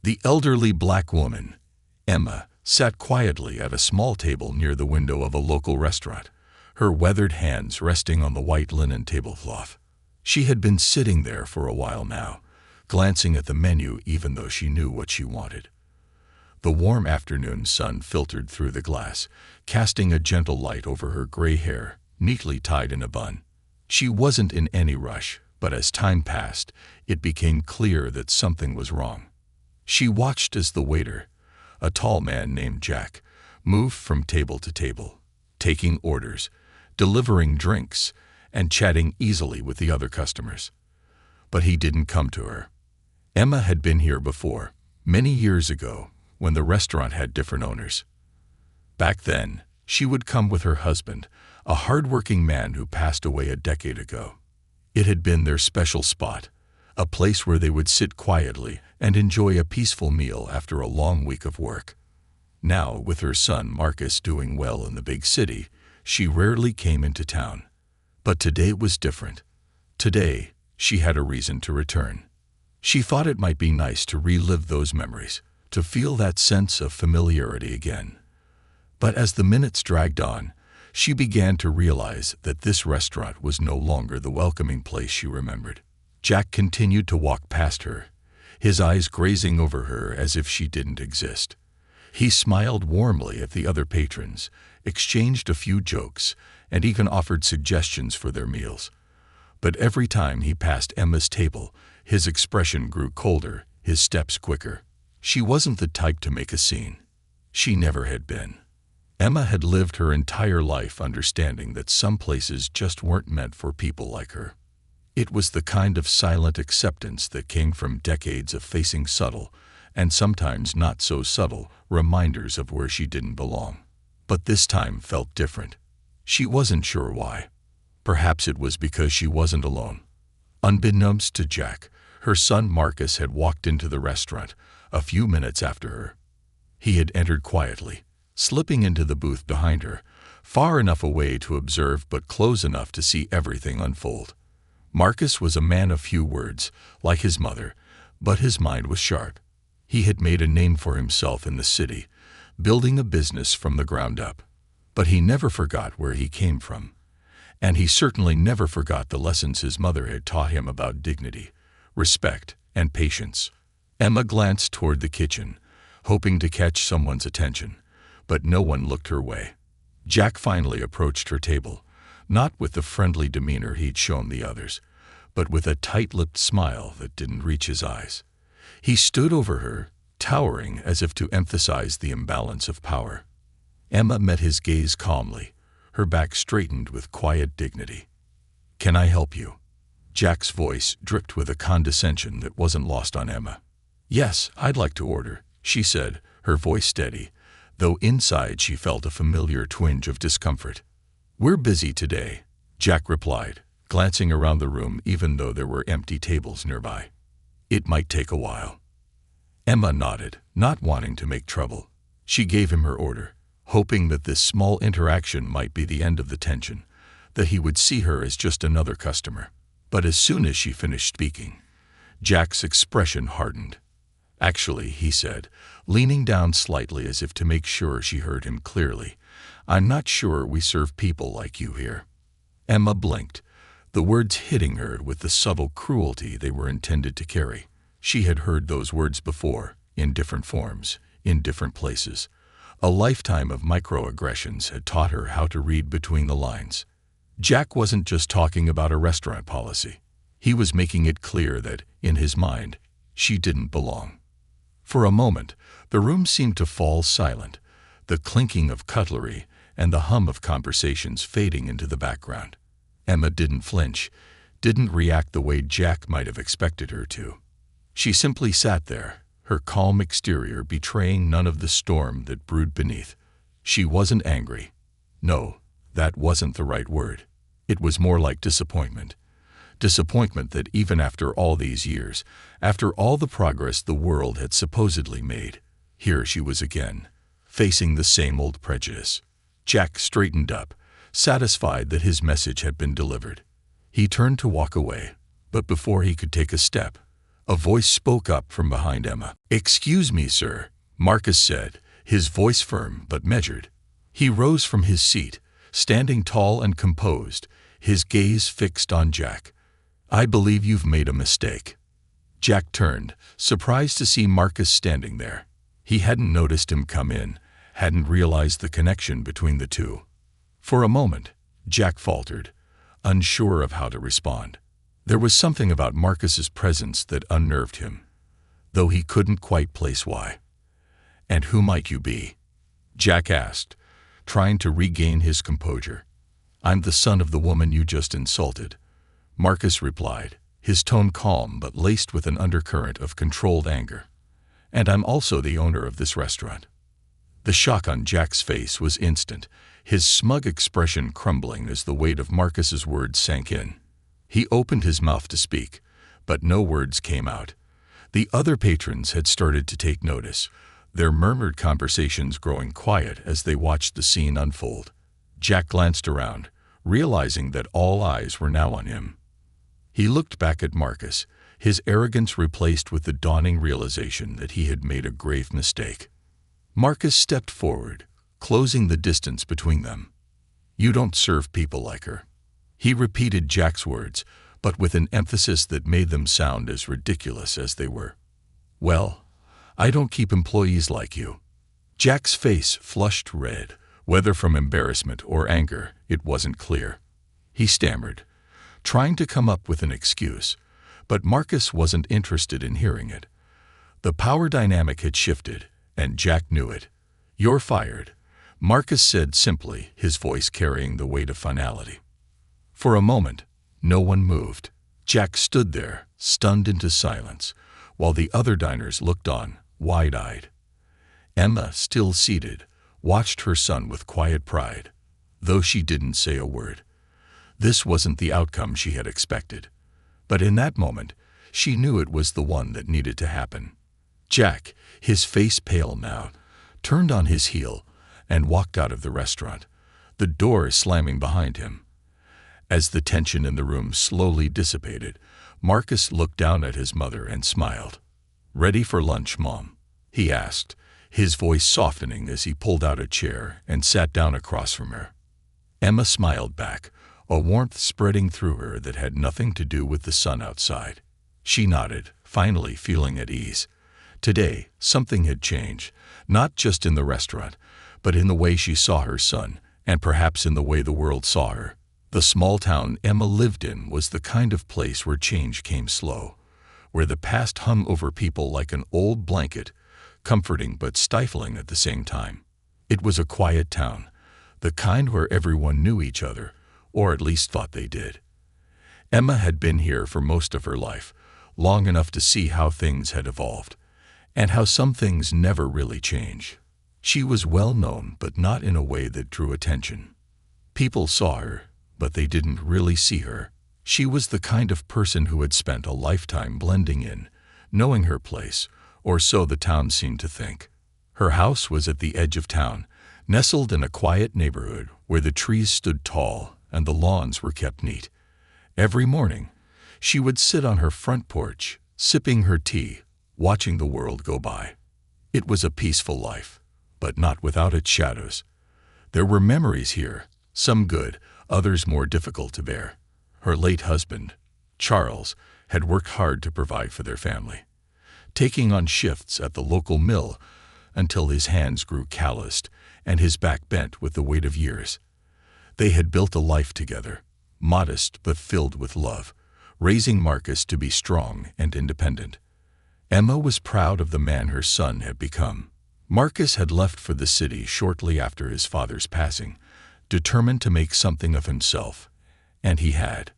The elderly black woman, Emma, sat quietly at a small table near the window of a local restaurant, her weathered hands resting on the white linen tablecloth. She had been sitting there for a while now, glancing at the menu even though she knew what she wanted. The warm afternoon sun filtered through the glass, casting a gentle light over her gray hair, neatly tied in a bun. She wasn't in any rush, but as time passed, it became clear that something was wrong. She watched as the waiter, a tall man named Jack, moved from table to table, taking orders, delivering drinks, and chatting easily with the other customers. But he didn't come to her. Emma had been here before, many years ago, when the restaurant had different owners. Back then, she would come with her husband, a hard-working man who passed away a decade ago. It had been their special spot, a place where they would sit quietly and enjoy a peaceful meal after a long week of work. Now, with her son Marcus doing well in the big city, she rarely came into town. But today was different. Today, she had a reason to return. She thought it might be nice to relive those memories, to feel that sense of familiarity again. But as the minutes dragged on, she began to realize that this restaurant was no longer the welcoming place she remembered. Jack continued to walk past her, his eyes grazing over her as if she didn't exist. He smiled warmly at the other patrons, exchanged a few jokes, and even offered suggestions for their meals. But every time he passed Emma's table, his expression grew colder, his steps quicker. She wasn't the type to make a scene. She never had been. Emma had lived her entire life understanding that some places just weren't meant for people like her. It was the kind of silent acceptance that came from decades of facing subtle, and sometimes not so subtle, reminders of where she didn't belong. But this time felt different. She wasn't sure why. Perhaps it was because she wasn't alone. Unbeknownst to Jack, her son Marcus had walked into the restaurant a few minutes after her. He had entered quietly, slipping into the booth behind her, far enough away to observe but close enough to see everything unfold. Marcus was a man of few words, like his mother, but his mind was sharp. He had made a name for himself in the city, building a business from the ground up. But he never forgot where he came from. And he certainly never forgot the lessons his mother had taught him about dignity, respect, and patience. Emma glanced toward the kitchen, hoping to catch someone's attention, but no one looked her way. Jack finally approached her table, not with the friendly demeanor he'd shown the others, but with a tight-lipped smile that didn't reach his eyes. He stood over her, towering as if to emphasize the imbalance of power. Emma met his gaze calmly, her back straightened with quiet dignity. "Can I help you?" Jack's voice dripped with a condescension that wasn't lost on Emma. "Yes, I'd like to order," she said, her voice steady, though inside she felt a familiar twinge of discomfort. "We're busy today," Jack replied, glancing around the room even though there were empty tables nearby. "It might take a while." Emma nodded, not wanting to make trouble. She gave him her order, hoping that this small interaction might be the end of the tension, that he would see her as just another customer. But as soon as she finished speaking, Jack's expression hardened. "Actually," he said, leaning down slightly as if to make sure she heard him clearly, "I'm not sure we serve people like you here." Emma blinked, the words hitting her with the subtle cruelty they were intended to carry. She had heard those words before, in different forms, in different places. A lifetime of microaggressions had taught her how to read between the lines. Jack wasn't just talking about a restaurant policy. He was making it clear that, in his mind, she didn't belong. For a moment, the room seemed to fall silent, the clinking of cutlery and the hum of conversations fading into the background. Emma didn't flinch, didn't react the way Jack might have expected her to. She simply sat there, her calm exterior betraying none of the storm that brewed beneath. She wasn't angry. No, that wasn't the right word. It was more like disappointment. Disappointment that even after all these years, after all the progress the world had supposedly made, here she was again, facing the same old prejudice. Jack straightened up, satisfied that his message had been delivered. He turned to walk away, but before he could take a step, A voice spoke up from behind Emma. "Excuse me, sir," Marcus said, his voice firm but measured. He rose from his seat, standing tall and composed, his gaze fixed on Jack. "I believe you've made a mistake." Jack turned, surprised to see Marcus standing there. He hadn't noticed him come in, hadn't realized the connection between the two. For a moment, Jack faltered, unsure of how to respond. There was something about Marcus's presence that unnerved him, though he couldn't quite place why. "And who might you be?" Jack asked, trying to regain his composure. "I'm the son of the woman you just insulted," Marcus replied, his tone calm but laced with an undercurrent of controlled anger. "And I'm also the owner of this restaurant." The shock on Jack's face was instant, his smug expression crumbling as the weight of Marcus's words sank in. He opened his mouth to speak, but no words came out. The other patrons had started to take notice, their murmured conversations growing quiet as they watched the scene unfold. Jack glanced around, realizing that all eyes were now on him. He looked back at Marcus, his arrogance replaced with the dawning realization that he had made a grave mistake. Marcus stepped forward, closing the distance between them. "You don't serve people like her." He repeated Jack's words, but with an emphasis that made them sound as ridiculous as they were. "Well, I don't keep employees like you." Jack's face flushed red, whether from embarrassment or anger, it wasn't clear. He stammered, trying to come up with an excuse, but Marcus wasn't interested in hearing it. The power dynamic had shifted, and Jack knew it. "You're fired," Marcus said simply, his voice carrying the weight of finality. For a moment, no one moved. Jack stood there, stunned into silence, while the other diners looked on, wide-eyed. Emma, still seated, watched her son with quiet pride, though she didn't say a word. This wasn't the outcome she had expected, but in that moment, she knew it was the one that needed to happen. Jack, his face pale now, turned on his heel and walked out of the restaurant, the door slamming behind him. As the tension in the room slowly dissipated, Marcus looked down at his mother and smiled. "Ready for lunch, Mom?" he asked, his voice softening as he pulled out a chair and sat down across from her. Emma smiled back, a warmth spreading through her that had nothing to do with the sun outside. She nodded, finally feeling at ease. Today, something had changed, not just in the restaurant, but in the way she saw her son, and perhaps in the way the world saw her. The small town Emma lived in was the kind of place where change came slow, where the past hung over people like an old blanket, comforting but stifling at the same time. It was a quiet town, the kind where everyone knew each other, or at least thought they did. Emma had been here for most of her life, long enough to see how things had evolved, and how some things never really change. She was well known, but not in a way that drew attention. People saw her, but they didn't really see her. She was the kind of person who had spent a lifetime blending in, knowing her place, or so the town seemed to think. Her house was at the edge of town, nestled in a quiet neighborhood where the trees stood tall and the lawns were kept neat. Every morning, she would sit on her front porch, sipping her tea, watching the world go by. It was a peaceful life, but not without its shadows. There were memories here, some good, others more difficult to bear. Her late husband, Charles, had worked hard to provide for their family, taking on shifts at the local mill until his hands grew calloused and his back bent with the weight of years. They had built a life together, modest but filled with love, raising Marcus to be strong and independent. Emma was proud of the man her son had become. Marcus had left for the city shortly after his father's passing, determined to make something of himself, and he had.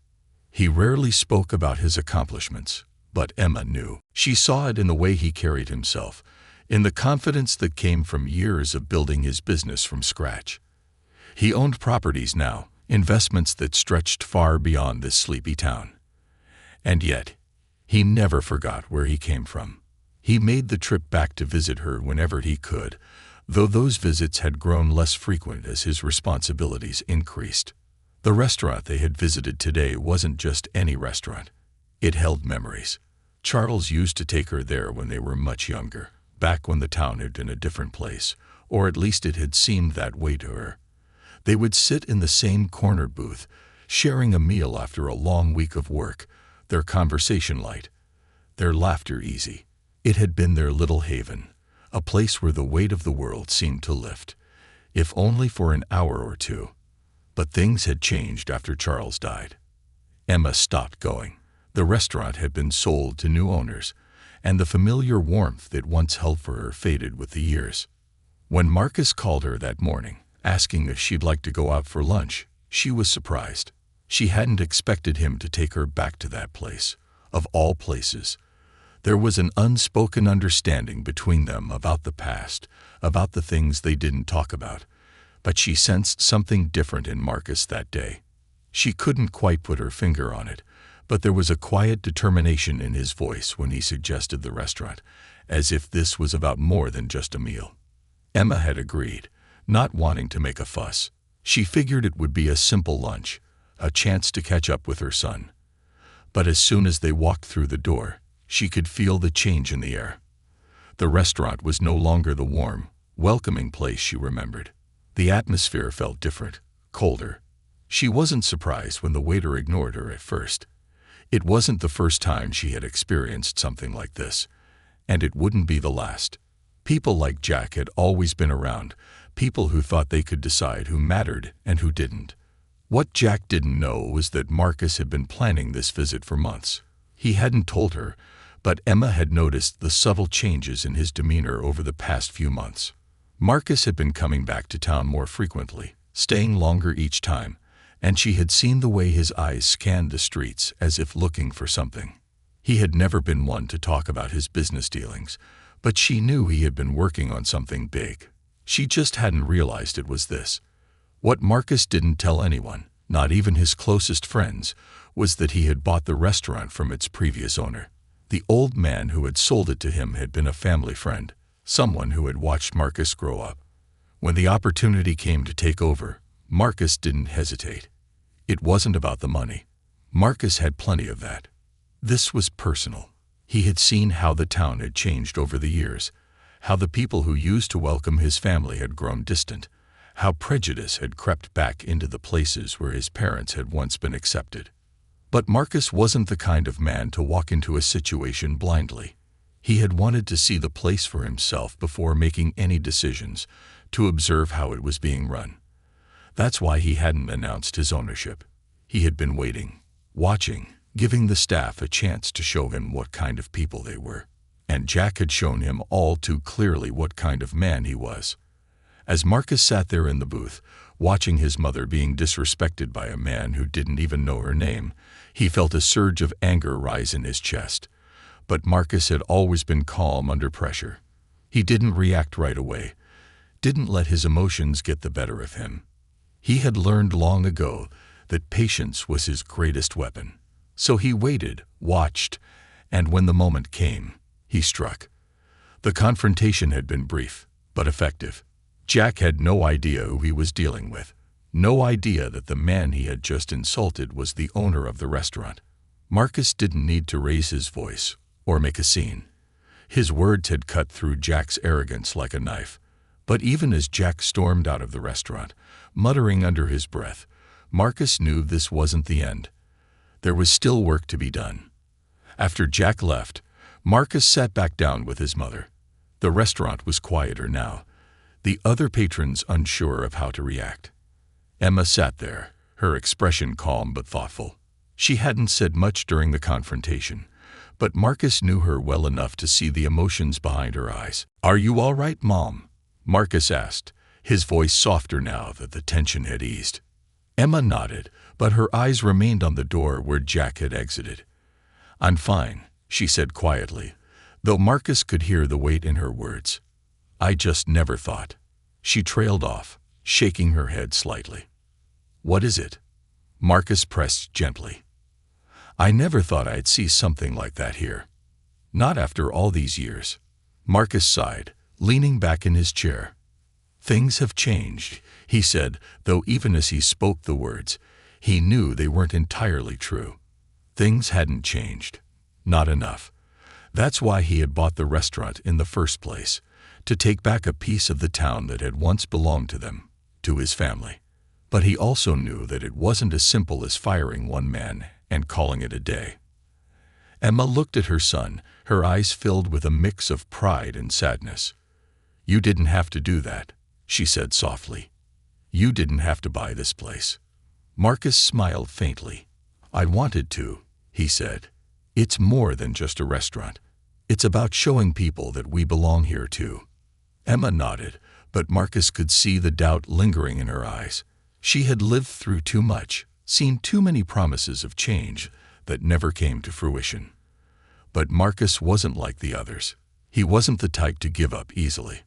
He rarely spoke about his accomplishments, but Emma knew. She saw it in the way he carried himself, in the confidence that came from years of building his business from scratch. He owned properties now, investments that stretched far beyond this sleepy town. And yet, he never forgot where he came from. He made the trip back to visit her whenever he could, though those visits had grown less frequent as his responsibilities increased. The restaurant they had visited today wasn't just any restaurant. It held memories. Charles used to take her there when they were much younger, back when the town had been a different place, or at least it had seemed that way to her. They would sit in the same corner booth, sharing a meal after a long week of work, their conversation light, their laughter easy. It had been their little haven, a place where the weight of the world seemed to lift, if only for an hour or two. But things had changed after Charles died. Emma stopped going. The restaurant had been sold to new owners, and the familiar warmth it once held for her faded with the years. When Marcus called her that morning, asking if she'd like to go out for lunch, she was surprised. She hadn't expected him to take her back to that place, of all places. There was an unspoken understanding between them about the past, about the things they didn't talk about, but she sensed something different in Marcus that day. She couldn't quite put her finger on it, but there was a quiet determination in his voice when he suggested the restaurant, as if this was about more than just a meal. Emma had agreed, not wanting to make a fuss. She figured it would be a simple lunch, a chance to catch up with her son. But as soon as they walked through the door, she could feel the change in the air. The restaurant was no longer the warm, welcoming place she remembered. The atmosphere felt different, colder. She wasn't surprised when the waiter ignored her at first. It wasn't the first time she had experienced something like this, and it wouldn't be the last. People like Jack had always been around, people who thought they could decide who mattered and who didn't. What Jack didn't know was that Marcus had been planning this visit for months. He hadn't told her, but Emma had noticed the subtle changes in his demeanor over the past few months. Marcus had been coming back to town more frequently, staying longer each time, and she had seen the way his eyes scanned the streets as if looking for something. He had never been one to talk about his business dealings, but she knew he had been working on something big. She just hadn't realized it was this. What Marcus didn't tell anyone, not even his closest friends, was that he had bought the restaurant from its previous owner. The old man who had sold it to him had been a family friend, someone who had watched Marcus grow up. When the opportunity came to take over, Marcus didn't hesitate. It wasn't about the money. Marcus had plenty of that. This was personal. He had seen how the town had changed over the years, how the people who used to welcome his family had grown distant, how prejudice had crept back into the places where his parents had once been accepted. But Marcus wasn't the kind of man to walk into a situation blindly. He had wanted to see the place for himself before making any decisions, to observe how it was being run. That's why he hadn't announced his ownership. He had been waiting, watching, giving the staff a chance to show him what kind of people they were. And Jack had shown him all too clearly what kind of man he was. As Marcus sat there in the booth, watching his mother being disrespected by a man who didn't even know her name, he felt a surge of anger rise in his chest. But Marcus had always been calm under pressure. He didn't react right away, didn't let his emotions get the better of him. He had learned long ago that patience was his greatest weapon. So he waited, watched, and when the moment came, he struck. The confrontation had been brief, but effective. Jack had no idea who he was dealing with, no idea that the man he had just insulted was the owner of the restaurant. Marcus didn't need to raise his voice or make a scene. His words had cut through Jack's arrogance like a knife. But even as Jack stormed out of the restaurant, muttering under his breath, Marcus knew this wasn't the end. There was still work to be done. After Jack left, Marcus sat back down with his mother. The restaurant was quieter now, the other patrons unsure of how to react. Emma sat there, her expression calm but thoughtful. She hadn't said much during the confrontation, but Marcus knew her well enough to see the emotions behind her eyes. "Are you all right, Mom?" Marcus asked, his voice softer now that the tension had eased. Emma nodded, but her eyes remained on the door where Jack had exited. "I'm fine," she said quietly, though Marcus could hear the weight in her words. "I just never thought." She trailed off, shaking her head slightly. "What is it?" Marcus pressed gently. "I never thought I'd see something like that here. Not after all these years." Marcus sighed, leaning back in his chair. "Things have changed," he said, though even as he spoke the words, he knew they weren't entirely true. Things hadn't changed. Not enough. That's why he had bought the restaurant in the first place, to take back a piece of the town that had once belonged to them, to his family. But he also knew that it wasn't as simple as firing one man and calling it a day. Emma looked at her son, her eyes filled with a mix of pride and sadness. "You didn't have to do that," she said softly. "You didn't have to buy this place." Marcus smiled faintly. "I wanted to," he said. "It's more than just a restaurant. It's about showing people that we belong here too." Emma nodded, but Marcus could see the doubt lingering in her eyes. She had lived through too much, seen too many promises of change that never came to fruition. But Marcus wasn't like the others. He wasn't the type to give up easily.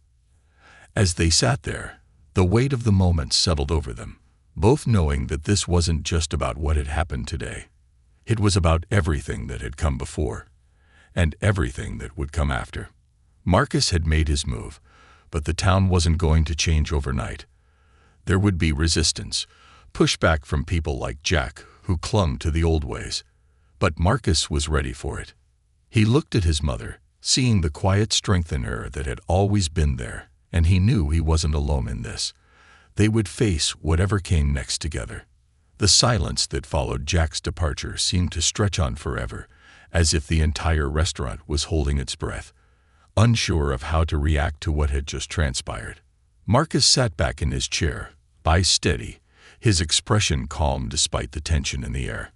As they sat there, the weight of the moment settled over them, both knowing that this wasn't just about what had happened today. It was about everything that had come before, and everything that would come after. Marcus had made his move, but the town wasn't going to change overnight. There would be resistance, pushback from people like Jack, who clung to the old ways. But Marcus was ready for it. He looked at his mother, seeing the quiet strength in her that had always been there, and he knew he wasn't alone in this. They would face whatever came next together. The silence that followed Jack's departure seemed to stretch on forever, as if the entire restaurant was holding its breath, unsure of how to react to what had just transpired. Marcus sat back in his chair, eyes steady, his expression calm despite the tension in the air.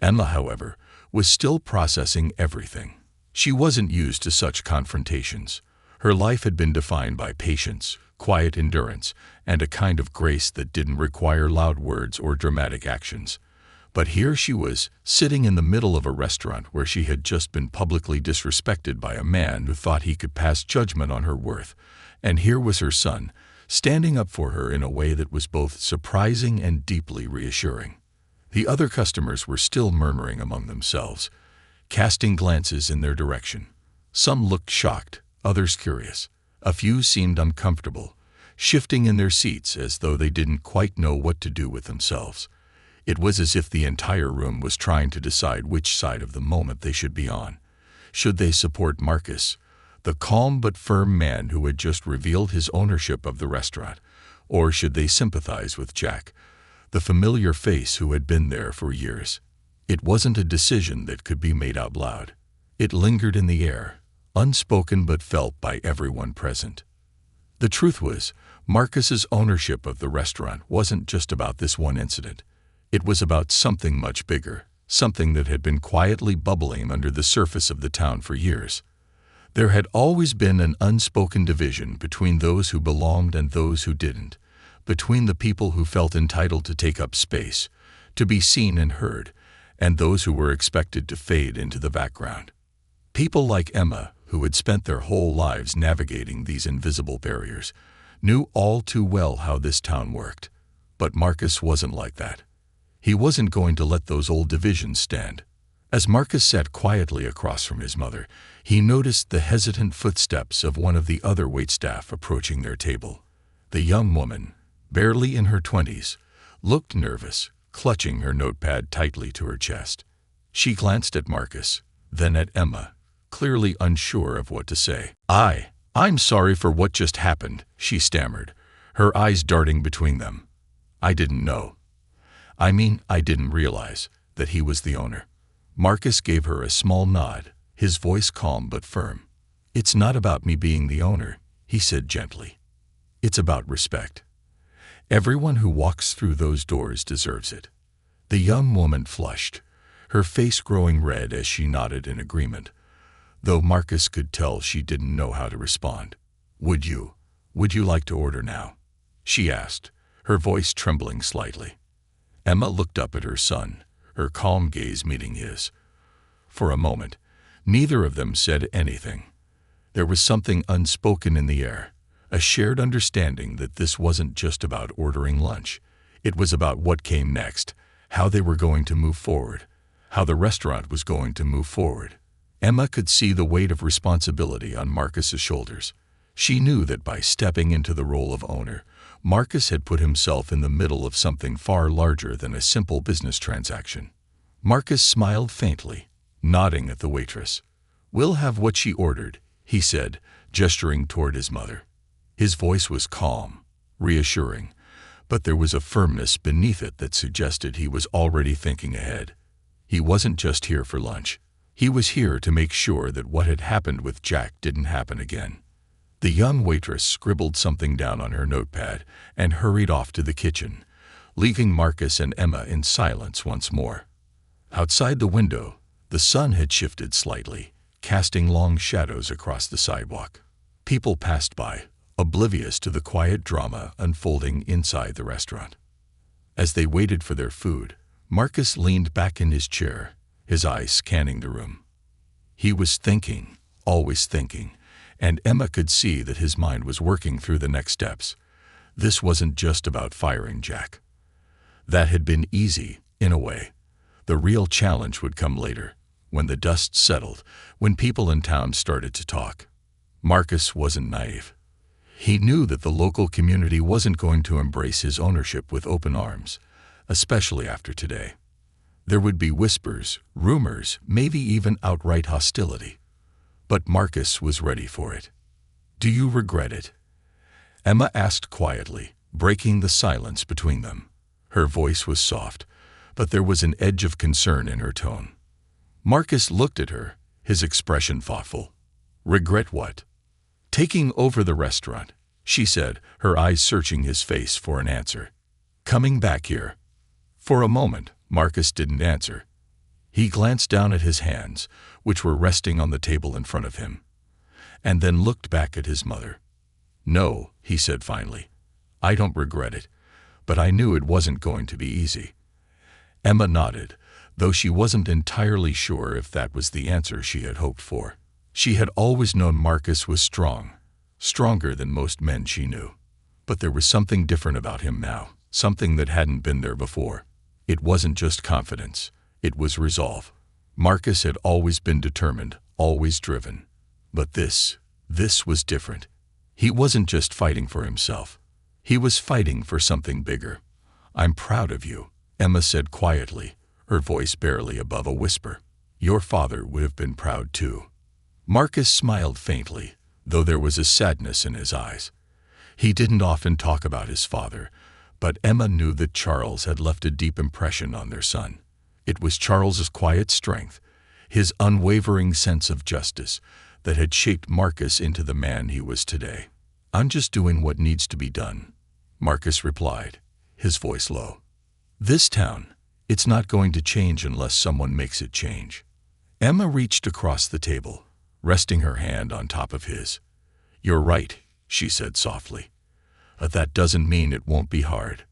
Emma, however, was still processing everything. She wasn't used to such confrontations. Her life had been defined by patience, quiet endurance, and a kind of grace that didn't require loud words or dramatic actions. But here she was, sitting in the middle of a restaurant where she had just been publicly disrespected by a man who thought he could pass judgment on her worth. And here was her son, standing up for her in a way that was both surprising and deeply reassuring. The other customers were still murmuring among themselves, casting glances in their direction. Some looked shocked, others curious. A few seemed uncomfortable, shifting in their seats as though they didn't quite know what to do with themselves. It was as if the entire room was trying to decide which side of the moment they should be on. Should they support Marcus, the calm but firm man who had just revealed his ownership of the restaurant, or should they sympathize with Jack, the familiar face who had been there for years? It wasn't a decision that could be made out loud. It lingered in the air, unspoken but felt by everyone present. The truth was, Marcus's ownership of the restaurant wasn't just about this one incident. It was about something much bigger, something that had been quietly bubbling under the surface of the town for years. There had always been an unspoken division between those who belonged and those who didn't, between the people who felt entitled to take up space, to be seen and heard, and those who were expected to fade into the background. People like Emma, who had spent their whole lives navigating these invisible barriers, knew all too well how this town worked. But Marcus wasn't like that. He wasn't going to let those old divisions stand. As Marcus sat quietly across from his mother, he noticed the hesitant footsteps of one of the other waitstaff approaching their table. The young woman, barely in her 20s, looked nervous, clutching her notepad tightly to her chest. She glanced at Marcus, then at Emma, clearly unsure of what to say. I'm sorry for what just happened," she stammered, her eyes darting between them. "I didn't know. I didn't realize that he was the owner." Marcus gave her a small nod, his voice calm but firm. "It's not about me being the owner," he said gently. "It's about respect. Everyone who walks through those doors deserves it." The young woman flushed, her face growing red as she nodded in agreement, though Marcus could tell she didn't know how to respond. Would you like to order now?" she asked, her voice trembling slightly. Emma looked up at her son, her calm gaze meeting his. For a moment, neither of them said anything. There was something unspoken in the air, a shared understanding that this wasn't just about ordering lunch. It was about what came next, how they were going to move forward, how the restaurant was going to move forward. Emma could see the weight of responsibility on Marcus's shoulders. She knew that by stepping into the role of owner, Marcus had put himself in the middle of something far larger than a simple business transaction. Marcus smiled faintly, nodding at the waitress. "We'll have what she ordered," he said, gesturing toward his mother. His voice was calm, reassuring, but there was a firmness beneath it that suggested he was already thinking ahead. He wasn't just here for lunch. He was here to make sure that what had happened with Jack didn't happen again. The young waitress scribbled something down on her notepad and hurried off to the kitchen, leaving Marcus and Emma in silence once more. Outside the window, the sun had shifted slightly, casting long shadows across the sidewalk. People passed by, oblivious to the quiet drama unfolding inside the restaurant. As they waited for their food, Marcus leaned back in his chair, his eyes scanning the room. He was thinking, always thinking, and Emma could see that his mind was working through the next steps. This wasn't just about firing Jack. That had been easy, in a way. The real challenge would come later, when the dust settled, when people in town started to talk. Marcus wasn't naive. He knew that the local community wasn't going to embrace his ownership with open arms, especially after today. There would be whispers, rumors, maybe even outright hostility. But Marcus was ready for it. "Do you regret it?" Emma asked quietly, breaking the silence between them. Her voice was soft, but there was an edge of concern in her tone. Marcus looked at her, his expression thoughtful. "Regret what?" "Taking over the restaurant," she said, her eyes searching his face for an answer. "Coming back here." For a moment, Marcus didn't answer. He glanced down at his hands, which were resting on the table in front of him, and then looked back at his mother. "No," he said finally. "I don't regret it, but I knew it wasn't going to be easy." Emma nodded, though she wasn't entirely sure if that was the answer she had hoped for. She had always known Marcus was strong, stronger than most men she knew. But there was something different about him now, something that hadn't been there before. It wasn't just confidence, it was resolve. Marcus had always been determined, always driven. But this was different. He wasn't just fighting for himself. He was fighting for something bigger. "I'm proud of you," Emma said quietly, her voice barely above a whisper. "Your father would have been proud too." Marcus smiled faintly, though there was a sadness in his eyes. He didn't often talk about his father, but Emma knew that Charles had left a deep impression on their son. It was Charles's quiet strength, his unwavering sense of justice, that had shaped Marcus into the man he was today. "I'm just doing what needs to be done," Marcus replied, his voice low. "This town, it's not going to change unless someone makes it change." Emma reached across the table, resting her hand on top of his. "You're right," she said softly. "But that doesn't mean it won't be hard."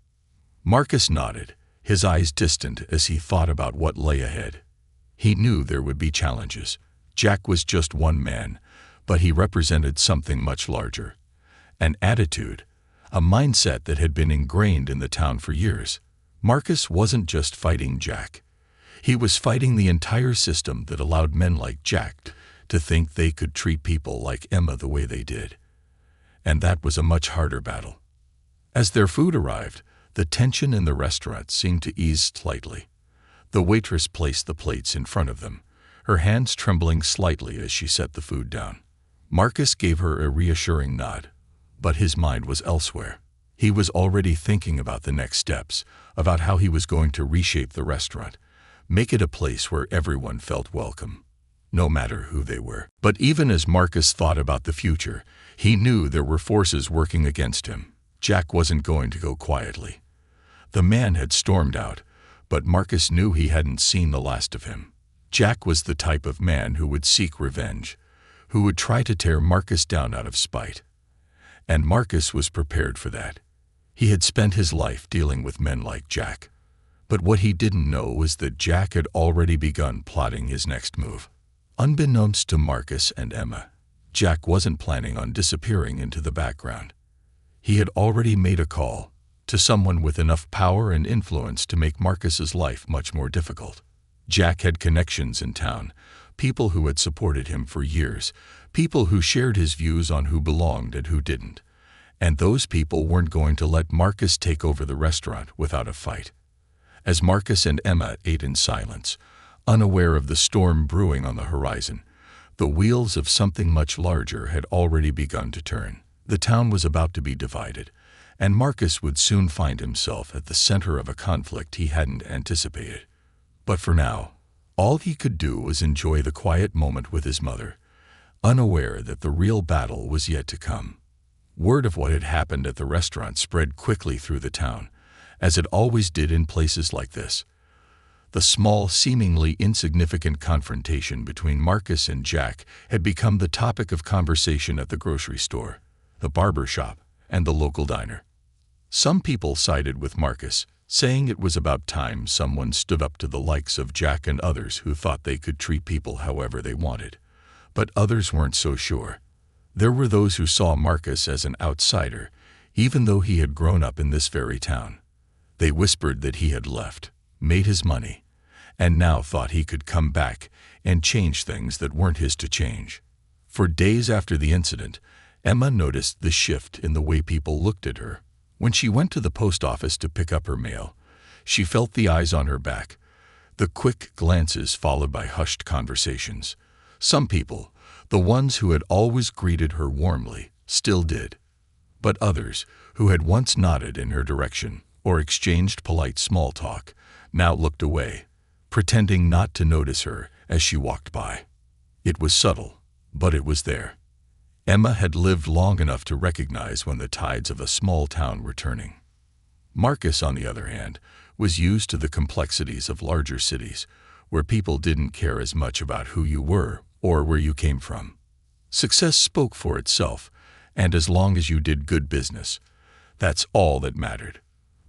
Marcus nodded, his eyes distant as he thought about what lay ahead. He knew there would be challenges. Jack was just one man, but he represented something much larger. An attitude, a mindset that had been ingrained in the town for years. Marcus wasn't just fighting Jack. He was fighting the entire system that allowed men like Jack to think they could treat people like Emma the way they did. And that was a much harder battle. As their food arrived, the tension in the restaurant seemed to ease slightly. The waitress placed the plates in front of them, her hands trembling slightly as she set the food down. Marcus gave her a reassuring nod, but his mind was elsewhere. He was already thinking about the next steps, about how he was going to reshape the restaurant, make it a place where everyone felt welcome, no matter who they were. But even as Marcus thought about the future, he knew there were forces working against him. Jack wasn't going to go quietly. The man had stormed out, but Marcus knew he hadn't seen the last of him. Jack was the type of man who would seek revenge, who would try to tear Marcus down out of spite. And Marcus was prepared for that. He had spent his life dealing with men like Jack. But what he didn't know was that Jack had already begun plotting his next move. Unbeknownst to Marcus and Emma, Jack wasn't planning on disappearing into the background. He had already made a call to someone with enough power and influence to make Marcus's life much more difficult. Jack had connections in town, people who had supported him for years, people who shared his views on who belonged and who didn't. And those people weren't going to let Marcus take over the restaurant without a fight. As Marcus and Emma ate in silence, unaware of the storm brewing on the horizon, The wheels of something much larger had already begun to turn. The town was about to be divided, and Marcus would soon find himself at the center of a conflict he hadn't anticipated. But for now, all he could do was enjoy the quiet moment with his mother, unaware that the real battle was yet to come. Word of what had happened at the restaurant spread quickly through the town, as it always did in places like this. The small, seemingly insignificant confrontation between Marcus and Jack had become the topic of conversation at the grocery store, the barber shop, and the local diner. Some people sided with Marcus, saying it was about time someone stood up to the likes of Jack and others who thought they could treat people however they wanted. But others weren't so sure. There were those who saw Marcus as an outsider, even though he had grown up in this very town. They whispered that he had left, made his money, and now thought he could come back and change things that weren't his to change. For days after the incident, Emma noticed the shift in the way people looked at her. When she went to the post office to pick up her mail, she felt the eyes on her back, the quick glances followed by hushed conversations. Some people, the ones who had always greeted her warmly, still did. But others, who had once nodded in her direction or exchanged polite small talk, now looked away, pretending not to notice her as she walked by. It was subtle, but it was there. Emma had lived long enough to recognize when the tides of a small town were turning. Marcus, on the other hand, was used to the complexities of larger cities, where people didn't care as much about who you were or where you came from. Success spoke for itself, and as long as you did good business, that's all that mattered.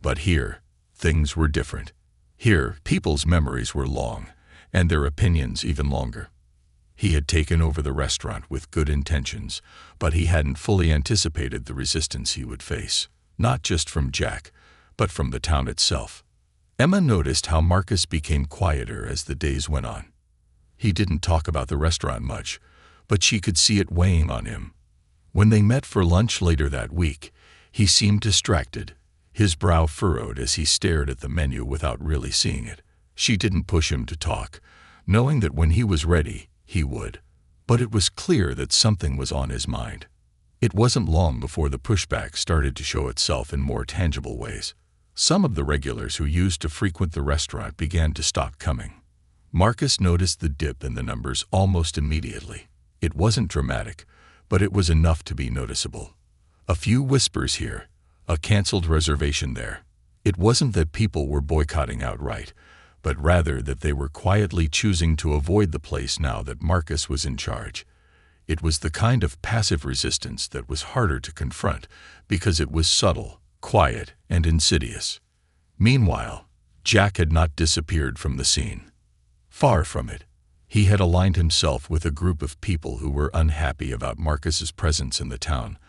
But here, things were different. Here, people's memories were long, and their opinions even longer. He had taken over the restaurant with good intentions, but he hadn't fully anticipated the resistance he would face, not just from Jack, but from the town itself. Emma noticed how Marcus became quieter as the days went on. He didn't talk about the restaurant much, but she could see it weighing on him. When they met for lunch later that week, he seemed distracted, his brow furrowed as he stared at the menu without really seeing it. She didn't push him to talk, knowing that when he was ready, he would. But it was clear that something was on his mind. It wasn't long before the pushback started to show itself in more tangible ways. Some of the regulars who used to frequent the restaurant began to stop coming. Marcus noticed the dip in the numbers almost immediately. It wasn't dramatic, but it was enough to be noticeable. A few whispers here, a canceled reservation there. It wasn't that people were boycotting outright, but rather that they were quietly choosing to avoid the place now that Marcus was in charge. It was the kind of passive resistance that was harder to confront because it was subtle, quiet, and insidious. Meanwhile, Jack had not disappeared from the scene. Far from it. He had aligned himself with a group of people who were unhappy about Marcus's presence in the town,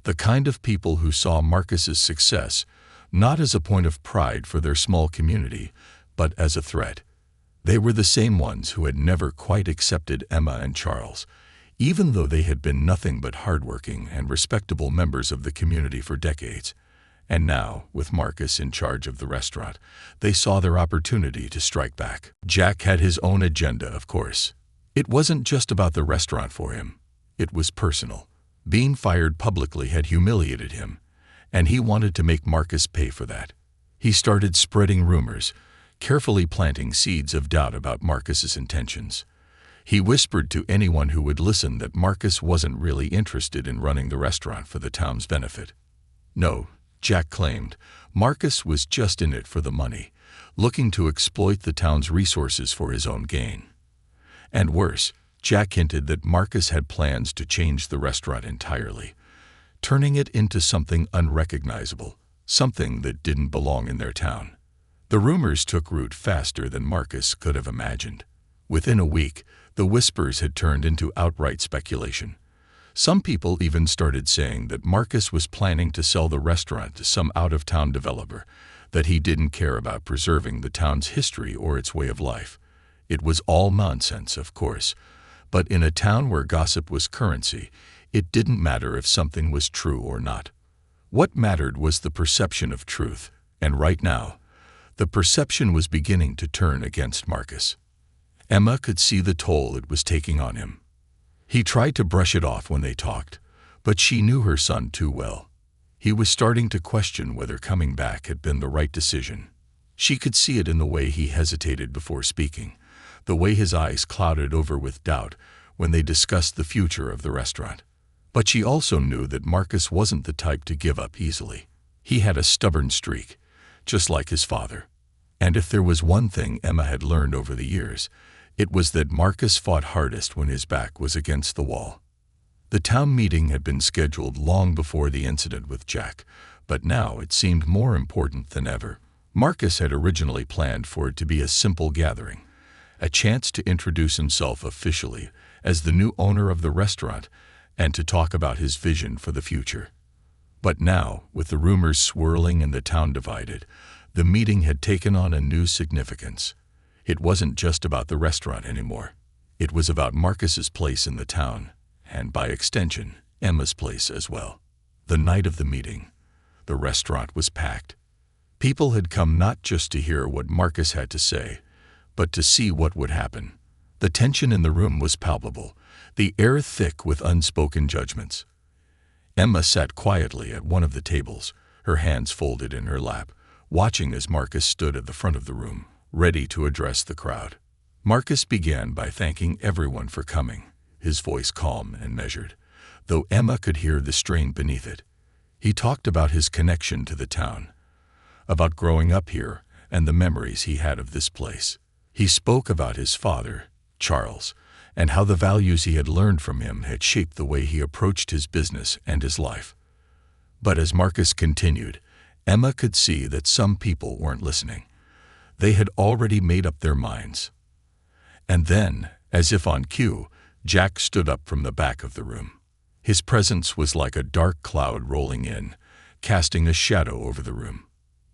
the kind of people who saw Marcus's success not as a point of pride for their small community, but as a threat. They were the same ones who had never quite accepted Emma and Charles, even though they had been nothing but hardworking and respectable members of the community for decades. And now, with Marcus in charge of the restaurant, they saw their opportunity to strike back. Jack had his own agenda, of course. It wasn't just about the restaurant for him. It was personal. Being fired publicly had humiliated him, and he wanted to make Marcus pay for that. He started spreading rumors, carefully planting seeds of doubt about Marcus's intentions. He whispered to anyone who would listen that Marcus wasn't really interested in running the restaurant for the town's benefit. No, Jack claimed, Marcus was just in it for the money, looking to exploit the town's resources for his own gain. And worse, Jack hinted that Marcus had plans to change the restaurant entirely, turning it into something unrecognizable, something that didn't belong in their town. The rumors took root faster than Marcus could have imagined. Within a week, the whispers had turned into outright speculation. Some people even started saying that Marcus was planning to sell the restaurant to some out-of-town developer, that he didn't care about preserving the town's history or its way of life. It was all nonsense, of course, but in a town where gossip was currency, it didn't matter if something was true or not. What mattered was the perception of truth, and right now, the perception was beginning to turn against Marcus. Emma could see the toll it was taking on him. He tried to brush it off when they talked, but she knew her son too well. He was starting to question whether coming back had been the right decision. She could see it in the way he hesitated before speaking, the way his eyes clouded over with doubt when they discussed the future of the restaurant. But she also knew that Marcus wasn't the type to give up easily. He had a stubborn streak, just like his father. And if there was one thing Emma had learned over the years, it was that Marcus fought hardest when his back was against the wall. The town meeting had been scheduled long before the incident with Jack, but now it seemed more important than ever. Marcus had originally planned for it to be a simple gathering, a chance to introduce himself officially as the new owner of the restaurant and to talk about his vision for the future. But now, with the rumors swirling and the town divided, the meeting had taken on a new significance. It wasn't just about the restaurant anymore. It was about Marcus's place in the town, and by extension, Emma's place as well. The night of the meeting, the restaurant was packed. People had come not just to hear what Marcus had to say, but to see what would happen. The tension in the room was palpable, the air thick with unspoken judgments. Emma sat quietly at one of the tables, her hands folded in her lap, watching as Marcus stood at the front of the room, ready to address the crowd. Marcus began by thanking everyone for coming, his voice calm and measured, though Emma could hear the strain beneath it. He talked about his connection to the town, about growing up here and the memories he had of this place. He spoke about his father, Charles, and how the values he had learned from him had shaped the way he approached his business and his life. But as Marcus continued, Emma could see that some people weren't listening. They had already made up their minds. And then, as if on cue, Jack stood up from the back of the room. His presence was like a dark cloud rolling in, casting a shadow over the room.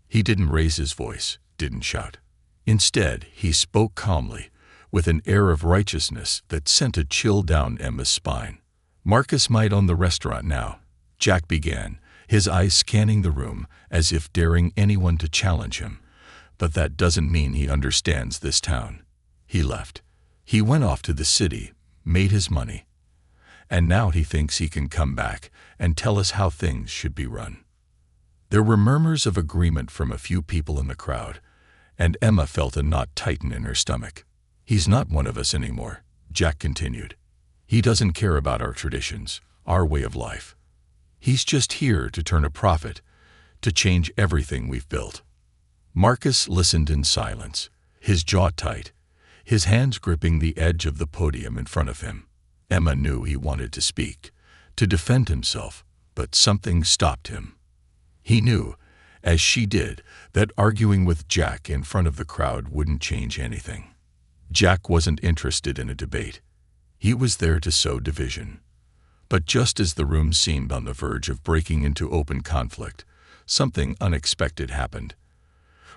He didn't raise his voice, didn't shout. Instead, he spoke calmly, with an air of righteousness that sent a chill down Emma's spine. Marcus might own the restaurant now, Jack began, his eyes scanning the room as if daring anyone to challenge him. But that doesn't mean he understands this town. He left. He went off to the city, made his money. And now he thinks he can come back and tell us how things should be run. There were murmurs of agreement from a few people in the crowd, and Emma felt a knot tighten in her stomach. "He's not one of us anymore," Jack continued. "He doesn't care about our traditions, our way of life. He's just here to turn a profit, to change everything we've built." Marcus listened in silence, his jaw tight, his hands gripping the edge of the podium in front of him. Emma knew he wanted to speak, to defend himself, but something stopped him. He knew, as she did, that arguing with Jack in front of the crowd wouldn't change anything. Jack wasn't interested in a debate. He was there to sow division. But just as the room seemed on the verge of breaking into open conflict, something unexpected happened.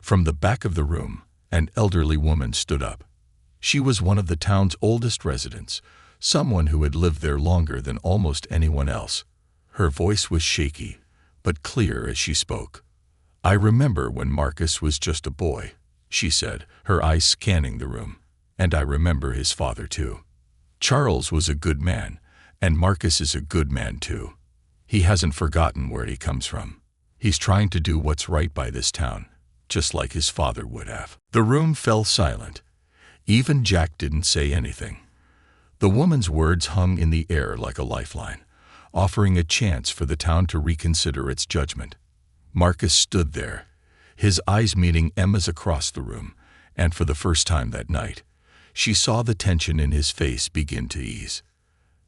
From the back of the room, an elderly woman stood up. She was one of the town's oldest residents, someone who had lived there longer than almost anyone else. Her voice was shaky, but clear as she spoke. "I remember when Marcus was just a boy," she said, her eyes scanning the room. "And I remember his father too. Charles was a good man, and Marcus is a good man too. He hasn't forgotten where he comes from. He's trying to do what's right by this town, just like his father would have." The room fell silent. Even Jack didn't say anything. The woman's words hung in the air like a lifeline, offering a chance for the town to reconsider its judgment. Marcus stood there, his eyes meeting Emma's across the room, and for the first time that night, she saw the tension in his face begin to ease.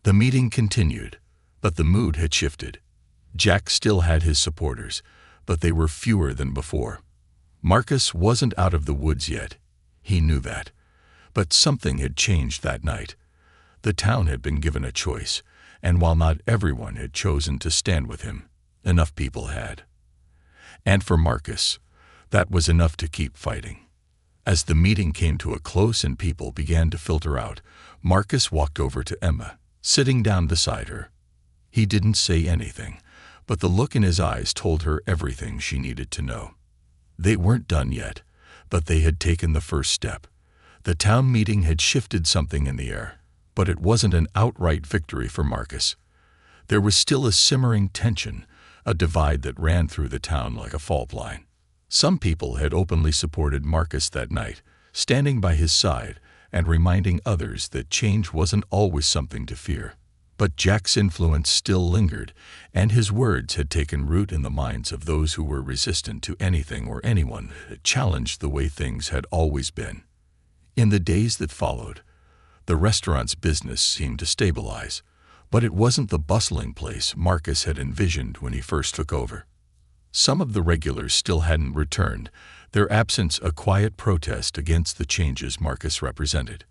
The meeting continued, but the mood had shifted. Jack still had his supporters, but they were fewer than before. Marcus wasn't out of the woods yet. He knew that. But something had changed that night. The town had been given a choice, and while not everyone had chosen to stand with him, enough people had. And for Marcus, that was enough to keep fighting. As the meeting came to a close and people began to filter out, Marcus walked over to Emma, sitting down beside her. He didn't say anything, but the look in his eyes told her everything she needed to know. They weren't done yet, but they had taken the first step. The town meeting had shifted something in the air. But it wasn't an outright victory for Marcus. There was still a simmering tension, a divide that ran through the town like a fault line. Some people had openly supported Marcus that night, standing by his side and reminding others that change wasn't always something to fear. But Jack's influence still lingered, and his words had taken root in the minds of those who were resistant to anything or anyone that challenged the way things had always been. In the days that followed, the restaurant's business seemed to stabilize, but it wasn't the bustling place Marcus had envisioned when he first took over. Some of the regulars still hadn't returned, their absence a quiet protest against the changes Marcus represented.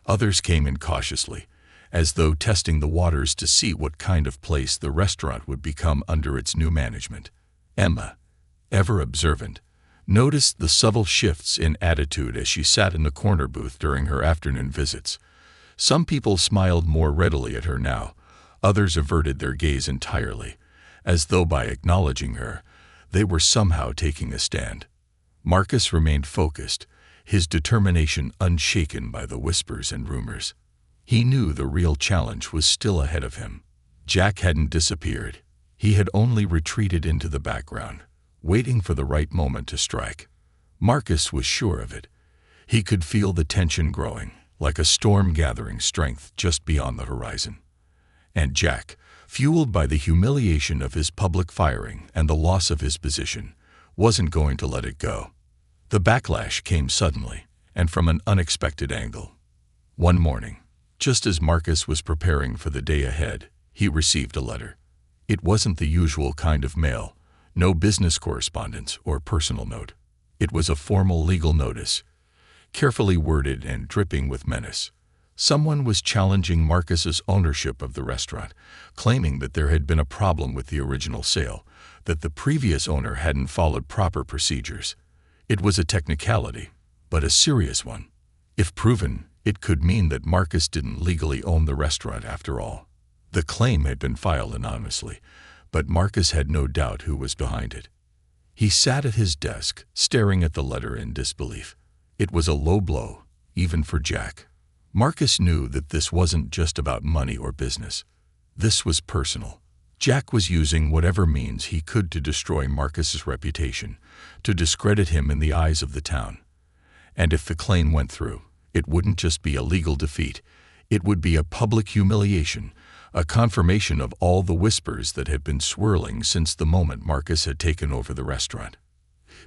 Others came in cautiously, as though testing the waters to see what kind of place the restaurant would become under its new management. Emma, ever observant, noticed the subtle shifts in attitude as she sat in the corner booth during her afternoon visits. Some people smiled more readily at her now, others averted their gaze entirely, as though by acknowledging her, they were somehow taking a stand. Marcus remained focused, his determination unshaken by the whispers and rumors. He knew the real challenge was still ahead of him. Jack hadn't disappeared. He had only retreated into the background, waiting for the right moment to strike. Marcus was sure of it. He could feel the tension growing, like a storm gathering strength just beyond the horizon. And Jack, fueled by the humiliation of his public firing and the loss of his position, wasn't going to let it go. The backlash came suddenly, and from an unexpected angle. One morning, just as Marcus was preparing for the day ahead, he received a letter. It wasn't the usual kind of mail, no business correspondence or personal note. It was a formal legal notice, carefully worded and dripping with menace. Someone was challenging Marcus's ownership of the restaurant, claiming that there had been a problem with the original sale, that the previous owner hadn't followed proper procedures. It was a technicality, but a serious one. If proven, it could mean that Marcus didn't legally own the restaurant after all. The claim had been filed anonymously, but Marcus had no doubt who was behind it. He sat at his desk, staring at the letter in disbelief. It was a low blow, even for Jack. Marcus knew that this wasn't just about money or business. This was personal. Jack was using whatever means he could to destroy Marcus's reputation, to discredit him in the eyes of the town. And if the claim went through, it wouldn't just be a legal defeat. It would be a public humiliation, a confirmation of all the whispers that had been swirling since the moment Marcus had taken over the restaurant.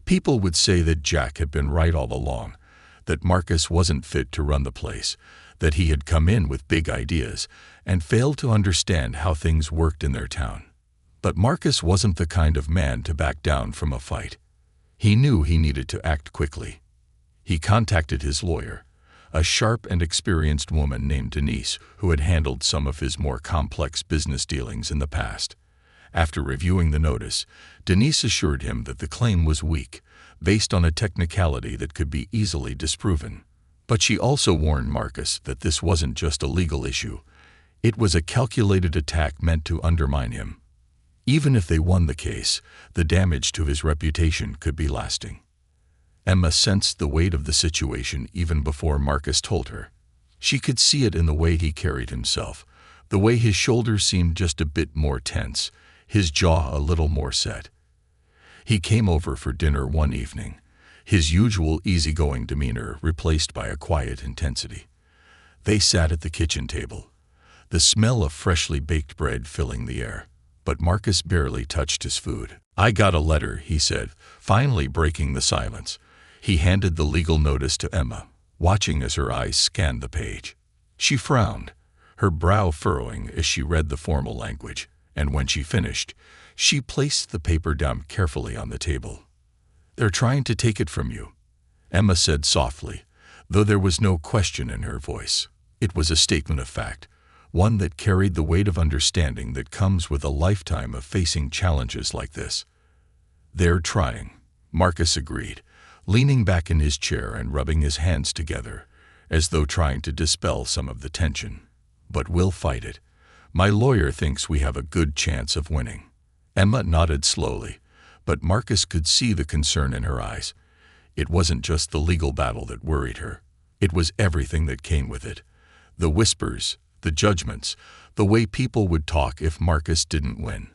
People would say that Jack had been right all along, that Marcus wasn't fit to run the place, that he had come in with big ideas and failed to understand how things worked in their town. But Marcus wasn't the kind of man to back down from a fight. He knew he needed to act quickly. He contacted his lawyer, a sharp and experienced woman named Denise, who had handled some of his more complex business dealings in the past. After reviewing the notice, Denise assured him that the claim was weak, based on a technicality that could be easily disproven. But she also warned Marcus that this wasn't just a legal issue. It was a calculated attack meant to undermine him. Even if they won the case, the damage to his reputation could be lasting. Emma sensed the weight of the situation even before Marcus told her. She could see it in the way he carried himself, the way his shoulders seemed just a bit more tense, his jaw a little more set. He came over for dinner one evening, his usual easygoing demeanor replaced by a quiet intensity. They sat at the kitchen table, the smell of freshly baked bread filling the air, but Marcus barely touched his food. "I got a letter," he said, finally breaking the silence. He handed the legal notice to Emma, watching as her eyes scanned the page. She frowned, her brow furrowing as she read the formal language, and when she finished, she placed the paper down carefully on the table. "They're trying to take it from you," Emma said softly, though there was no question in her voice. It was a statement of fact, one that carried the weight of understanding that comes with a lifetime of facing challenges like this. "They're trying," Marcus agreed, leaning back in his chair and rubbing his hands together, as though trying to dispel some of the tension. "But we'll fight it. My lawyer thinks we have a good chance of winning." Emma nodded slowly, but Marcus could see the concern in her eyes. It wasn't just the legal battle that worried her. It was everything that came with it. The whispers, the judgments, the way people would talk if Marcus didn't win.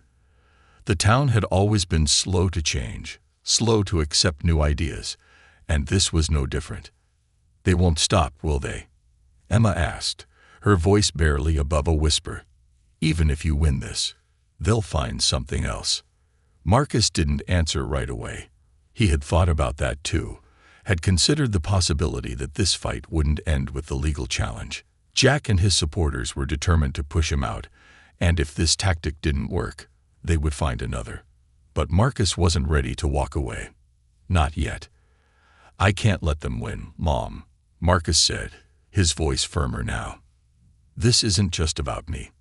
The town had always been slow to change, slow to accept new ideas, and this was no different. "They won't stop, will they?" Emma asked, her voice barely above a whisper. "Even if you win this, they'll find something else." Marcus didn't answer right away. He had thought about that too, had considered the possibility that this fight wouldn't end with the legal challenge. Jack and his supporters were determined to push him out, and if this tactic didn't work, they would find another. But Marcus wasn't ready to walk away. Not yet. "I can't let them win, Mom," Marcus said, his voice firmer now. "This isn't just about me.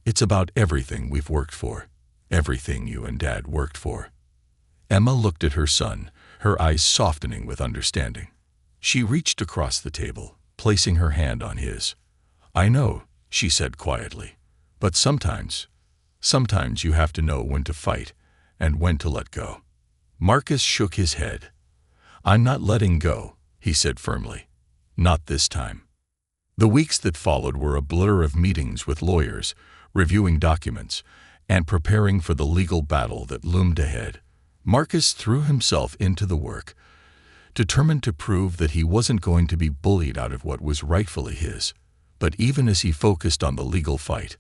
It's about everything we've worked for, everything you and Dad worked for." Emma looked at her son, her eyes softening with understanding. She reached across the table, placing her hand on his. "I know," she said quietly, "but sometimes you have to know when to fight and when to let go." Marcus shook his head. "I'm not letting go," he said firmly. "Not this time." The weeks that followed were a blur of meetings with lawyers, reviewing documents, and preparing for the legal battle that loomed ahead. Marcus threw himself into the work, determined to prove that he wasn't going to be bullied out of what was rightfully his. But even as he focused on the legal fight,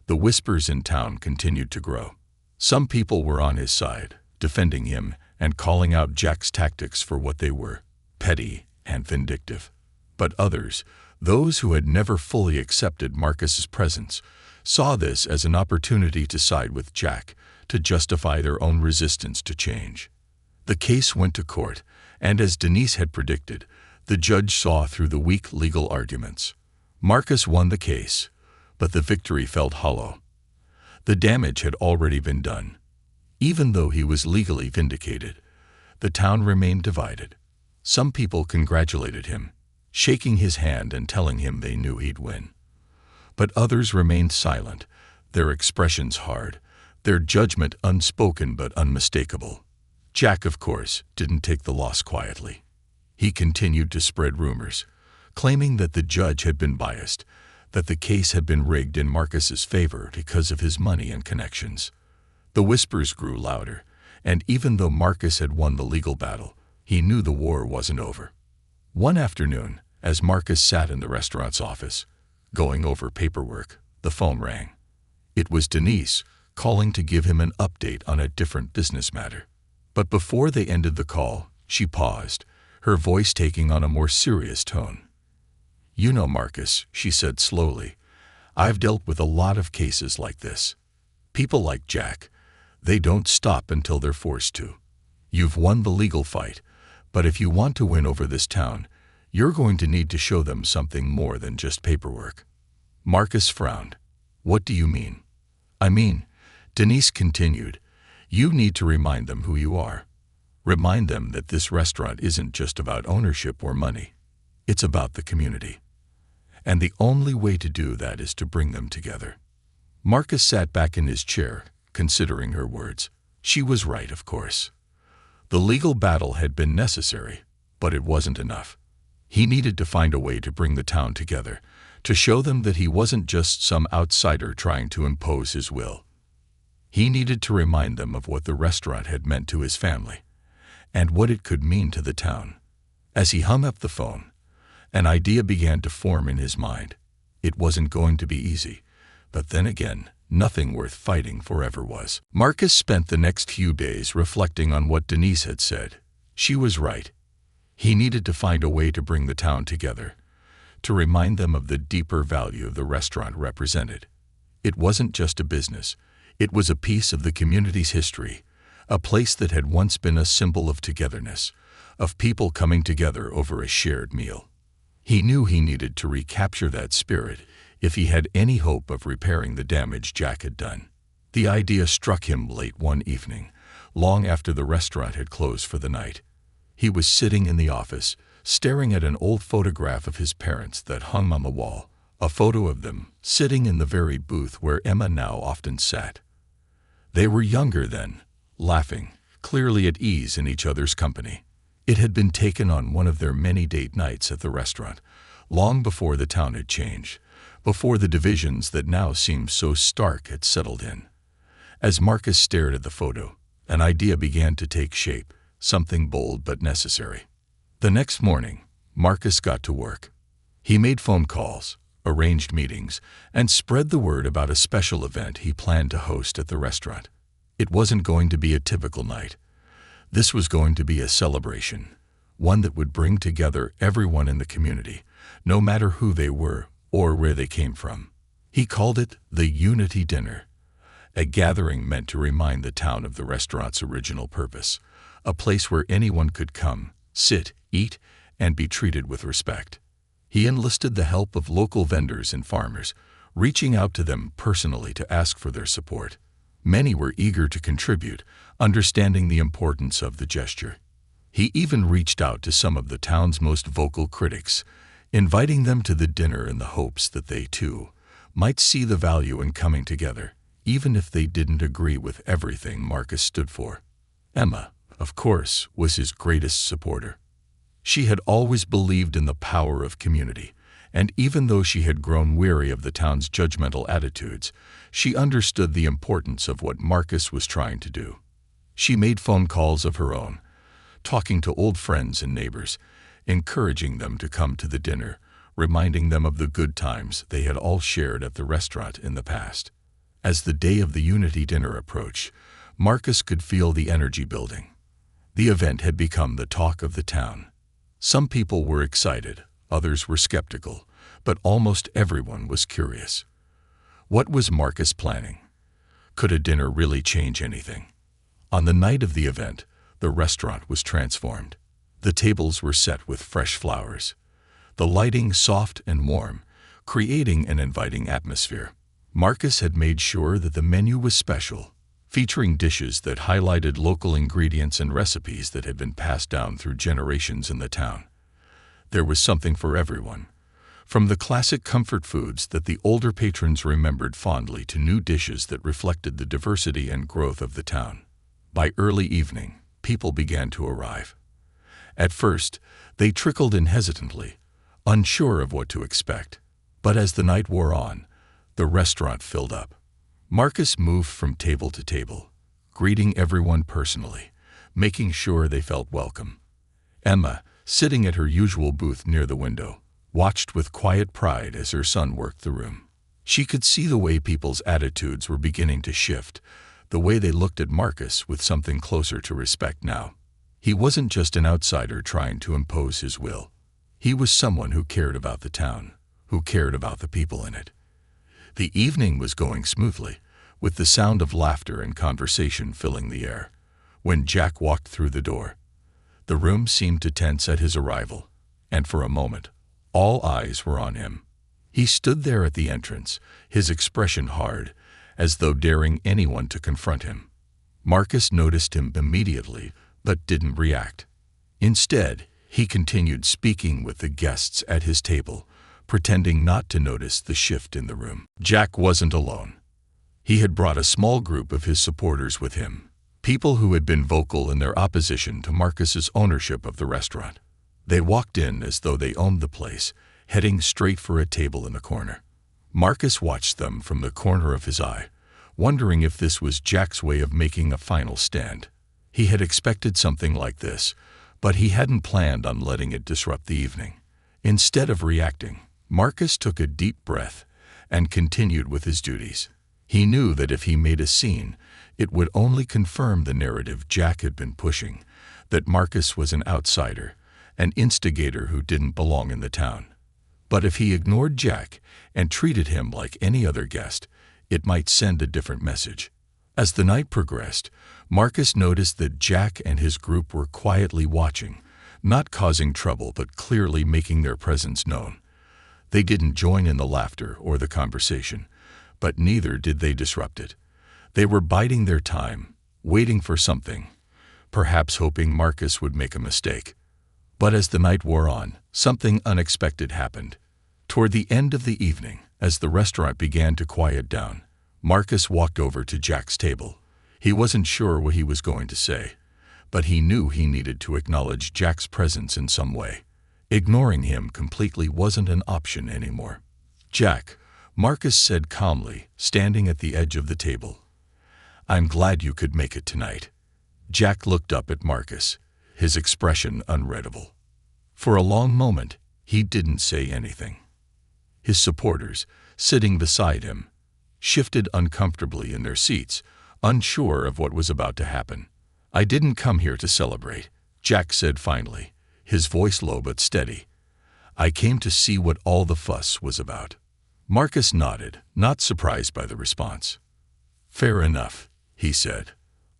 the whispers in town continued to grow. Some people were on his side, defending him and calling out Jack's tactics for what they were, petty and vindictive. But others, those who had never fully accepted Marcus's presence, saw this as an opportunity to side with Jack, to justify their own resistance to change. The case went to court, and as Denise had predicted, the judge saw through the weak legal arguments. Marcus won the case, but the victory felt hollow. The damage had already been done. Even though he was legally vindicated, the town remained divided. Some people congratulated him, shaking his hand and telling him they knew he'd win. But others remained silent, their expressions hard, their judgment unspoken but unmistakable. Jack, of course, didn't take the loss quietly. He continued to spread rumors, claiming that the judge had been biased, that the case had been rigged in Marcus's favor because of his money and connections. The whispers grew louder, and even though Marcus had won the legal battle, he knew the war wasn't over. One afternoon, as Marcus sat in the restaurant's office, going over paperwork, the phone rang. It was Denise, calling to give him an update on a different business matter. But before they ended the call, she paused, her voice taking on a more serious tone. "You know, Marcus," she said slowly, "I've dealt with a lot of cases like this. People like Jack, they don't stop until they're forced to. You've won the legal fight, but if you want to win over this town, you're going to need to show them something more than just paperwork." Marcus frowned. "What do you mean?" "I mean," Denise continued, "you need to remind them who you are. Remind them that this restaurant isn't just about ownership or money. It's about the community. And the only way to do that is to bring them together." Marcus sat back in his chair, considering her words. She was right, of course. The legal battle had been necessary, but it wasn't enough. He needed to find a way to bring the town together, to show them that he wasn't just some outsider trying to impose his will. He needed to remind them of what the restaurant had meant to his family, and what it could mean to the town. As he hung up the phone, an idea began to form in his mind. It wasn't going to be easy, but then again, nothing worth fighting forever was. Marcus spent the next few days reflecting on what Denise had said. She was right. He needed to find a way to bring the town together, to remind them of the deeper value the restaurant represented. It wasn't just a business. It was a piece of the community's history, a place that had once been a symbol of togetherness, of people coming together over a shared meal. He knew he needed to recapture that spirit if he had any hope of repairing the damage Jack had done. The idea struck him late one evening, long after the restaurant had closed for the night. He was sitting in the office, staring at an old photograph of his parents that hung on the wall, a photo of them sitting in the very booth where Emma now often sat. They were younger then, laughing, clearly at ease in each other's company. It had been taken on one of their many date nights at the restaurant, long before the town had changed, before the divisions that now seemed so stark had settled in. As Marcus stared at the photo, an idea began to take shape, something bold but necessary. The next morning, Marcus got to work. He made phone calls, arranged meetings, and spread the word about a special event he planned to host at the restaurant. It wasn't going to be a typical night. This was going to be a celebration, one that would bring together everyone in the community, no matter who they were or where they came from. He called it the Unity Dinner, a gathering meant to remind the town of the restaurant's original purpose, a place where anyone could come, sit, eat, and be treated with respect. He enlisted the help of local vendors and farmers, reaching out to them personally to ask for their support. Many were eager to contribute, understanding the importance of the gesture. He even reached out to some of the town's most vocal critics, inviting them to the dinner in the hopes that they, too, might see the value in coming together, even if they didn't agree with everything Marcus stood for. Emma, of course, was his greatest supporter. She had always believed in the power of community, and even though she had grown weary of the town's judgmental attitudes, she understood the importance of what Marcus was trying to do. She made phone calls of her own, talking to old friends and neighbors, encouraging them to come to the dinner, reminding them of the good times they had all shared at the restaurant in the past. As the day of the Unity Dinner approached, Marcus could feel the energy building. The event had become the talk of the town. Some people were excited, others were skeptical, but almost everyone was curious. What was Marcus planning? Could a dinner really change anything? On the night of the event, the restaurant was transformed. The tables were set with fresh flowers, the lighting soft and warm, creating an inviting atmosphere. Marcus had made sure that the menu was special, featuring dishes that highlighted local ingredients and recipes that had been passed down through generations in the town. There was something for everyone, from the classic comfort foods that the older patrons remembered fondly to new dishes that reflected the diversity and growth of the town. By early evening, people began to arrive. At first, they trickled in hesitantly, unsure of what to expect. But as the night wore on, the restaurant filled up. Marcus moved from table to table, greeting everyone personally, making sure they felt welcome. Emma, sitting at her usual booth near the window, watched with quiet pride as her son worked the room. She could see the way people's attitudes were beginning to shift, the way they looked at Marcus with something closer to respect now. He wasn't just an outsider trying to impose his will. He was someone who cared about the town, who cared about the people in it. The evening was going smoothly, with the sound of laughter and conversation filling the air, when Jack walked through the door. The room seemed to tense at his arrival, and for a moment, all eyes were on him. He stood there at the entrance, his expression hard, as though daring anyone to confront him. Marcus noticed him immediately, but didn't react. Instead, he continued speaking with the guests at his table, pretending not to notice the shift in the room. Jack wasn't alone. He had brought a small group of his supporters with him, people who had been vocal in their opposition to Marcus's ownership of the restaurant. They walked in as though they owned the place, heading straight for a table in the corner. Marcus watched them from the corner of his eye, wondering if this was Jack's way of making a final stand. He had expected something like this, but he hadn't planned on letting it disrupt the evening. Instead of reacting, Marcus took a deep breath and continued with his duties. He knew that if he made a scene, it would only confirm the narrative Jack had been pushing, that Marcus was an outsider, an instigator who didn't belong in the town. But if he ignored Jack and treated him like any other guest, it might send a different message. As the night progressed, Marcus noticed that Jack and his group were quietly watching, not causing trouble but clearly making their presence known. They didn't join in the laughter or the conversation, but neither did they disrupt it. They were biding their time, waiting for something, perhaps hoping Marcus would make a mistake. But as the night wore on, something unexpected happened. Toward the end of the evening, as the restaurant began to quiet down, Marcus walked over to Jack's table. He wasn't sure what he was going to say, but he knew he needed to acknowledge Jack's presence in some way. Ignoring him completely wasn't an option anymore. "Jack, Marcus said calmly, standing at the edge of the table. "I'm glad you could make it tonight." Jack looked up at Marcus, his expression unreadable. For a long moment, he didn't say anything. His supporters, sitting beside him, shifted uncomfortably in their seats, unsure of what was about to happen. "I didn't come here to celebrate," Jack said finally, his voice low but steady. "I came to see what all the fuss was about." Marcus nodded, not surprised by the response. "Fair enough," he said.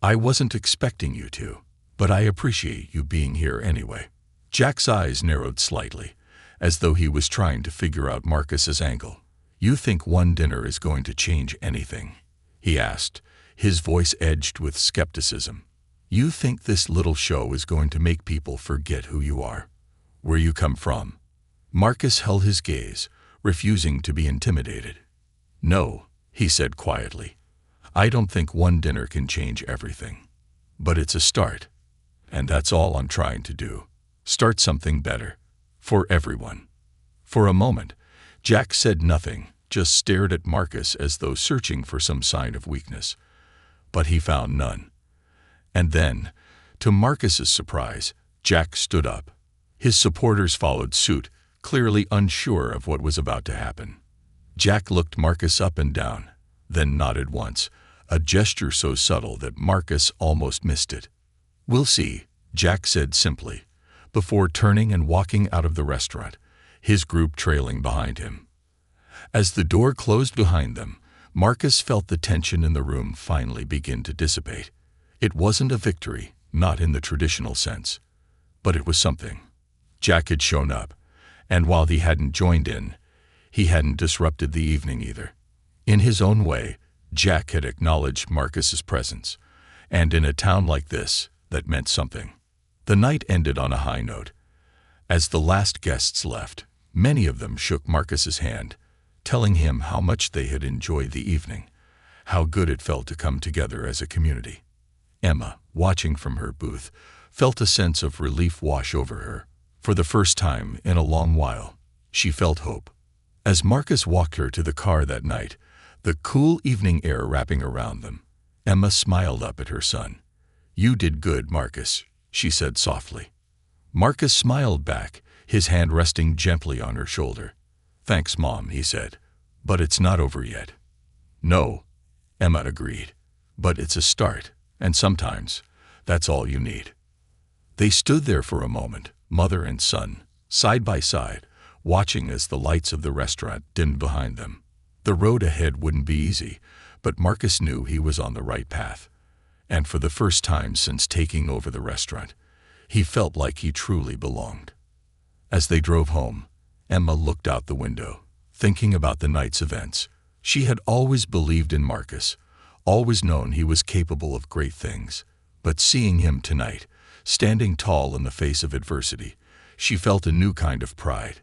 "I wasn't expecting you to, but I appreciate you being here anyway." Jack's eyes narrowed slightly, as though he was trying to figure out Marcus's angle. "You think one dinner is going to change anything?" he asked, his voice edged with skepticism. "You think this little show is going to make people forget who you are, where you come from?" Marcus held his gaze, refusing to be intimidated. "No," he said quietly. "I don't think one dinner can change everything. But it's a start. And that's all I'm trying to do. Start something better. For everyone." For a moment, Jack said nothing, just stared at Marcus as though searching for some sign of weakness. But he found none. And then, to Marcus's surprise, Jack stood up. His supporters followed suit, clearly unsure of what was about to happen. Jack looked Marcus up and down, then nodded once, a gesture so subtle that Marcus almost missed it. "We'll see," Jack said simply, before turning and walking out of the restaurant, his group trailing behind him. As the door closed behind them, Marcus felt the tension in the room finally begin to dissipate. It wasn't a victory, not in the traditional sense, but it was something. Jack had shown up, and while he hadn't joined in, he hadn't disrupted the evening either. In his own way, Jack had acknowledged Marcus's presence, and in a town like this, that meant something. The night ended on a high note. As the last guests left, many of them shook Marcus's hand, telling him how much they had enjoyed the evening, how good it felt to come together as a community. Emma, watching from her booth, felt a sense of relief wash over her. For the first time in a long while, she felt hope. As Marcus walked her to the car that night, the cool evening air wrapping around them, Emma smiled up at her son. "You did good, Marcus," she said softly. Marcus smiled back, his hand resting gently on her shoulder. "Thanks, Mom," he said. "But it's not over yet." "No," Emma agreed. "But it's a start, and sometimes that's all you need." They stood there for a moment, mother and son, side by side, watching as the lights of the restaurant dimmed behind them. The road ahead wouldn't be easy, but Marcus knew he was on the right path. And for the first time since taking over the restaurant, he felt like he truly belonged. As they drove home, Emma looked out the window, thinking about the night's events. She had always believed in Marcus, always known he was capable of great things. But seeing him tonight, standing tall in the face of adversity, she felt a new kind of pride.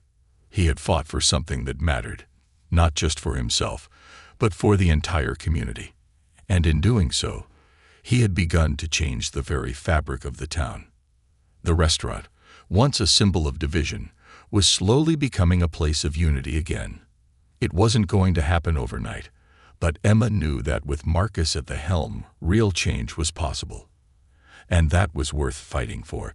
He had fought for something that mattered, not just for himself, but for the entire community. And in doing so, he had begun to change the very fabric of the town. The restaurant, once a symbol of division, was slowly becoming a place of unity again. It wasn't going to happen overnight, but Emma knew that with Marcus at the helm, real change was possible. And that was worth fighting for.